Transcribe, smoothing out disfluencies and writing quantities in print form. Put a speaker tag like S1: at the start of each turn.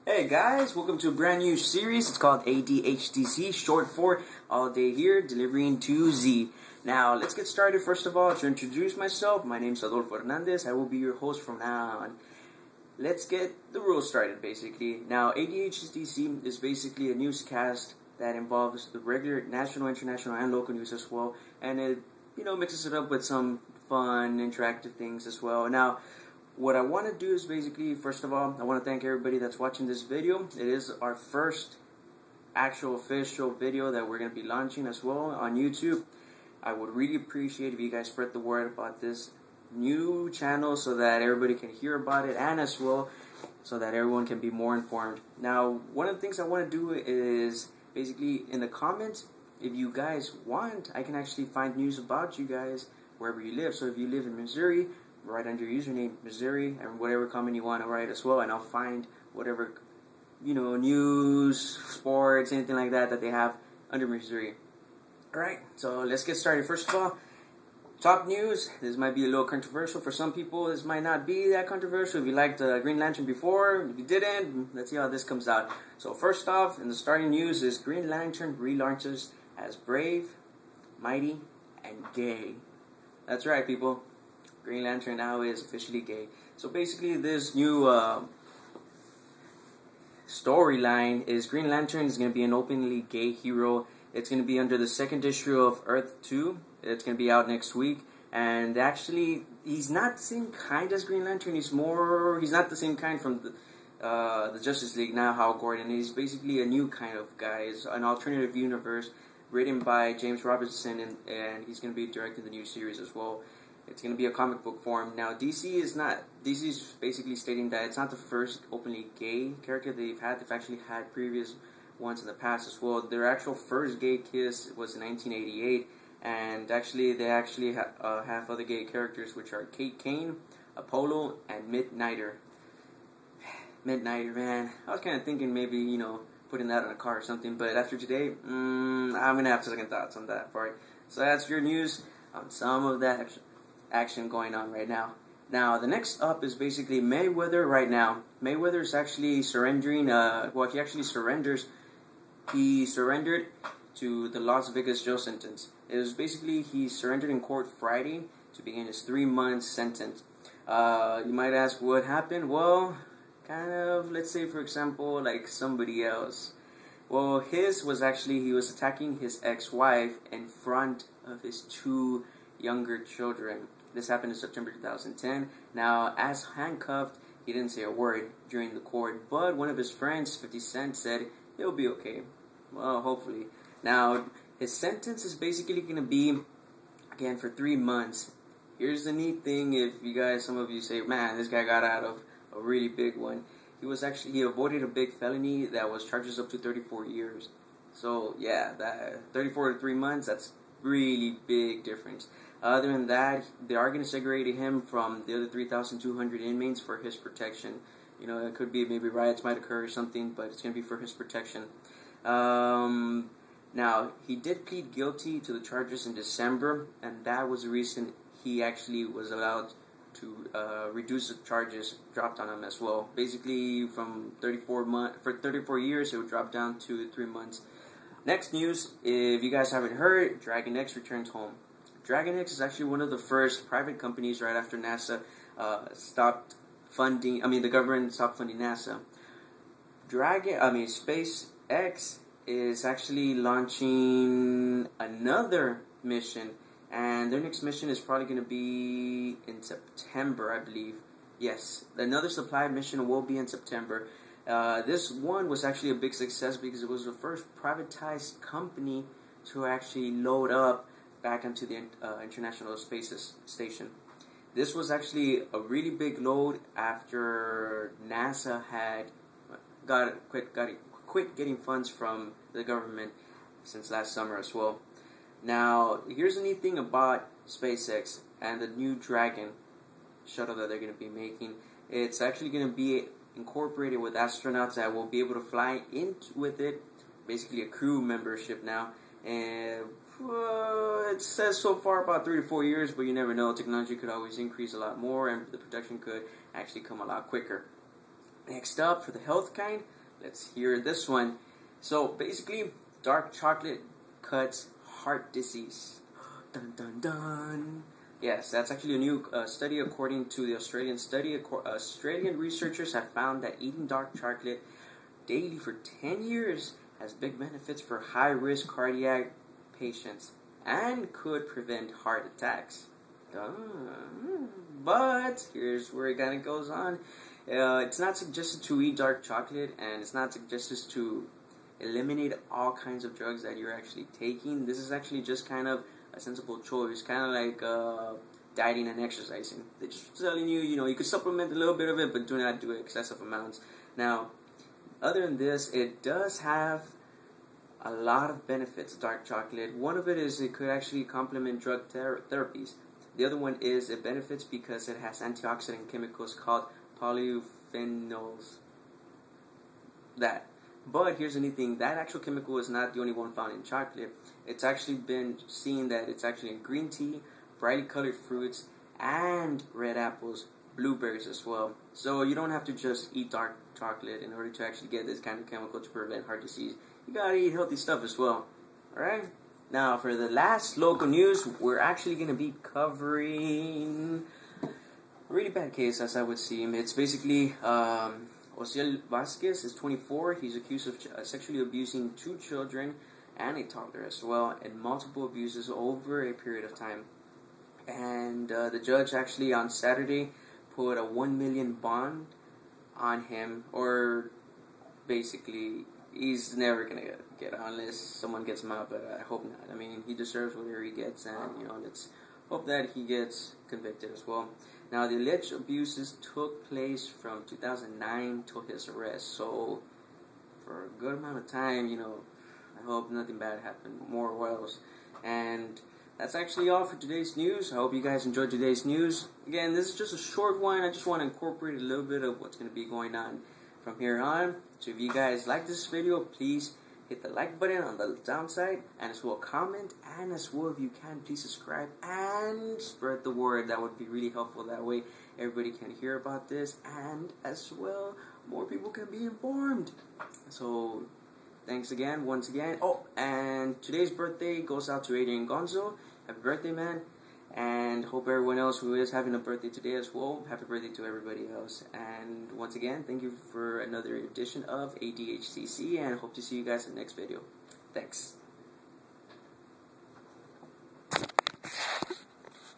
S1: Hey guys, welcome to a brand new series. It's called ADHDZ, short for All Day Here, Delivering to Z. Now, let's get started. First of all, to introduce myself, my name is Adolfo Hernandez. I will be your host from now on. Let's get the rules started, basically. Now, ADHDZ is basically a newscast that involves the regular national, international, and local news as well, and it, mixes it up with some fun, interactive things as well. Now, what I want to do is basically, first of all, I want to thank everybody that's watching this video. It is our first actual official video that we're going to be launching as well on YouTube. I would really appreciate if you guys spread the word about this new channel so that everybody can hear about it, and as well so that everyone can be more informed. Now, one of the things I want to do is basically in the comments, if you guys want, I can actually find news about you guys wherever you live. So if you live in Missouri, write under your username Missouri and whatever comment you want to write as well, and I'll find whatever news, sports, anything like that they have under Missouri. Alright, so let's get started. First of all, top news. This might be a little controversial for some people. This might not be that controversial. If you liked Green Lantern before, if you didn't, let's see how this comes out. So first off, in the starting news is Green Lantern relaunches as brave, mighty, and gay. That's right, people. Green Lantern now is officially gay. So basically, this new storyline is Green Lantern is going to be an openly gay hero. It's going to be under the second issue of Earth 2. It's going to be out next week. And actually, he's not the same kind as Green Lantern. He's not the same kind from the Justice League now, Hal Gordon. He's basically a new kind of guy. It's an alternative universe written by James Robertson, and he's going to be directing the new series as well. It's going to be a comic book form. Now, DC is basically stating that it's not the first openly gay character they've had. They've actually had previous ones in the past as well. Their actual first gay kiss was in 1988, and actually they have other gay characters, which are Kate Kane, Apollo, and Midnighter. Midnighter, man. I was kind of thinking maybe, putting that on a car or something, but after today, I'm going to have second thoughts on that part. So that's your news on some of that action going on right now. Now, the next up is basically Mayweather right now. Mayweather is actually surrendering, he actually surrenders. He surrendered to the Las Vegas jail sentence. It was basically, he surrendered in court Friday to begin his 3-month sentence. You might ask what happened? Well, kind of, let's say for example, like somebody else. Well, his was actually, he was attacking his ex-wife in front of his 2 younger children. This happened in September 2010. Now, as handcuffed, he didn't say a word during the court, but one of his friends, 50 Cent, said he'll be okay. Well, hopefully. Now, his sentence is basically going to be, again, for 3 months. Here's the neat thing, if you guys, some of you say, man, this guy got out of a really big one. He avoided a big felony that was charges up to 34 years. So, yeah, that 34 to 3 months, that's really big difference. Other than that, they are going to segregate him from the other 3,200 inmates for his protection. It could be maybe riots might occur or something, but it's going to be for his protection. Now, he did plead guilty to the charges in December, and that was the reason he actually was allowed to reduce the charges dropped on him as well. Basically, from 34 years, it would drop down to 3 months. Next news, if you guys haven't heard, Dragon X returns home. Dragon X is actually one of the first private companies right after NASA stopped funding, the government stopped funding NASA. SpaceX is actually launching another mission, and their next mission is probably going to be in September, I believe. Yes, another supply mission will be in September. This one was actually a big success because it was the first privatized company to actually load up back into the International Space Station. This was actually a really big load after NASA had quit getting funds from the government since last summer as well. Now, here's the neat thing about SpaceX and the new Dragon shuttle that they're going to be making. It's actually going to be incorporated with astronauts that will be able to fly with it, basically a crew membership now. And it says so far about 3 to 4 years, but you never know. Technology could always increase a lot more, and the protection could actually come a lot quicker. Next up, for the health kind, let's hear this one. So basically, dark chocolate cuts heart disease. Dun dun dun. Yes, that's actually a new study. According to the Australian study, Australian researchers have found that eating dark chocolate daily for 10 years has big benefits for high-risk cardiac patients and could prevent heart attacks. But here's where it kind of goes on. It's not suggested to eat dark chocolate, and it's not suggested to eliminate all kinds of drugs that you're actually taking. This is actually just kind of a sensible choice, kind of like dieting and exercising. They're just telling you, you could supplement a little bit of it, but do not do excessive amounts. Now, other than this, it does have a lot of benefits, dark chocolate. One of it is it could actually complement drug therapies. The other one is it benefits because it has antioxidant chemicals called polyphenols. But here's the neat thing, that actual chemical is not the only one found in chocolate. It's actually been seen that it's actually in green tea, brightly colored fruits, and red apples, blueberries as well. So you don't have to just eat dark chocolate in order to actually get this kind of chemical to prevent heart disease. You gotta eat healthy stuff as well. Alright? Now for the last local news, we're actually gonna be covering a really bad case, as I would seem. It's basically Osiel Vasquez is 24. He's accused of sexually abusing 2 children and a toddler as well, and multiple abuses over a period of time. And the judge actually on Saturday put a $1 million bond on him, or basically he's never gonna get out unless someone gets him out. But I hope not. I mean, he deserves whatever he gets, and let's hope that he gets convicted as well. Now, the alleged abuses took place from 2009 till his arrest. So, for a good amount of time, I hope nothing bad happened, more or else. And that's actually all for today's news. I hope you guys enjoyed today's news. Again, this is just a short one. I just want to incorporate a little bit of what's going to be going on from here on. So if you guys like this video, please hit the like button on the downside, and as well comment, and as well, if you can, please subscribe and spread the word. That would be really helpful. That way everybody can hear about this, and as well, more people can be informed. So thanks again, once again. Oh, and today's birthday goes out to Adrian Gonzo. Happy birthday, man. And hope everyone else who is having a birthday today as well, happy birthday to everybody else. And once again, thank you for another edition of ADHDZ, and hope to see you guys in the next video. Thanks.